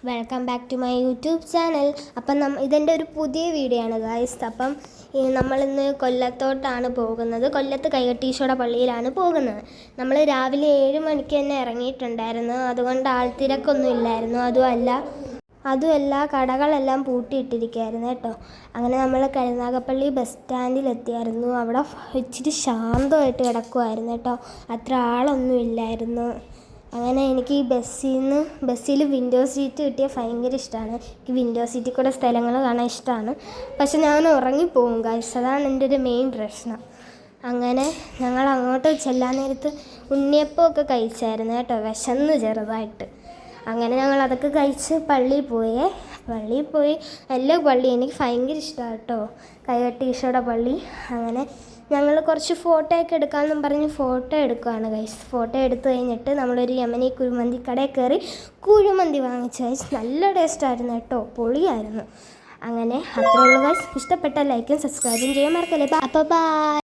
Welcome back to my YouTube channel. അപ്പം ഇതെൻ്റെ ഒരു പുതിയ വീഡിയോ ആണ് ഗായ്സ്. അപ്പം നമ്മളിന്ന് കൊല്ലത്തോട്ടാണ് പോകുന്നത്. കൊല്ലത്ത് കൈകട്ടീശ്വര പള്ളിയിലാണ് പോകുന്നത്. നമ്മൾ രാവിലെ 7 മണിക്ക് തന്നെ ഇറങ്ങിയിട്ടുണ്ടായിരുന്നു. അതുകൊണ്ട് ആൾത്തിരക്കൊന്നും ഇല്ലായിരുന്നു. അതുമല്ല കടകളെല്ലാം പൂട്ടിയിട്ടിരിക്കുകയായിരുന്നു കേട്ടോ. അങ്ങനെ നമ്മൾ കരുനാഗപ്പള്ളി ബസ് സ്റ്റാൻഡിലെത്തിയായിരുന്നു. അവിടെ ഇച്ചിരി ശാന്തമായിട്ട് കിടക്കുമായിരുന്നു കേട്ടോ. അത്ര ആളൊന്നും ഇല്ലായിരുന്നു. അങ്ങനെ എനിക്ക് ഈ ബസ്സിൽ വിൻഡോ സീറ്റ് കിട്ടിയ ഭയങ്കര ഇഷ്ടമാണ്. എനിക്ക് വിൻഡോ സീറ്റിൽ കൂടെ സ്ഥലങ്ങൾ കാണാൻ ഇഷ്ടമാണ്. പക്ഷെ ഞാൻ ഉറങ്ങിപ്പോകും ഗൈസ്, അതാണ് എൻ്റെ ഒരു മെയിൻ പ്രശ്നം. അങ്ങനെ ഞങ്ങൾ അങ്ങോട്ട് ചെല്ലാൻ നേരത്ത് ഉണ്ണിയപ്പമൊക്കെ കഴിച്ചായിരുന്നു കേട്ടോ, വിശന്ന് ചെറുതായിട്ട്. അങ്ങനെ ഞങ്ങൾ അതൊക്കെ കഴിച്ച് പള്ളിയിൽ പോയി. എല്ലാ പള്ളി എനിക്ക് ഭയങ്കര ഇഷ്ടമാണ് കേട്ടോ, കൈകട്ടീശ്വര പള്ളി. അങ്ങനെ ഞങ്ങൾ കുറച്ച് ഫോട്ടോ ഒക്കെ എടുക്കാമെന്നും പറഞ്ഞ് ഫോട്ടോ എടുക്കുകയാണ് ഗൈസ്. ഫോട്ടോ എടുത്തു കഴിഞ്ഞിട്ട് നമ്മളൊരു യമനി കുഴിമന്തി കടയിൽ കയറി കുഴിമന്തി വാങ്ങിച്ചു ഗൈസ്. നല്ല ടേസ്റ്റായിരുന്നു കേട്ടോ, പൊളിയായിരുന്നു. അങ്ങനെ അത്രേ ഉള്ളൂ ഗൈസ്. ഇഷ്ടപ്പെട്ട ലൈക്കും സബ്സ്ക്രൈബും ചെയ്യാൻ മറക്കല്ലേ. അപ്പോൾ ബൈ.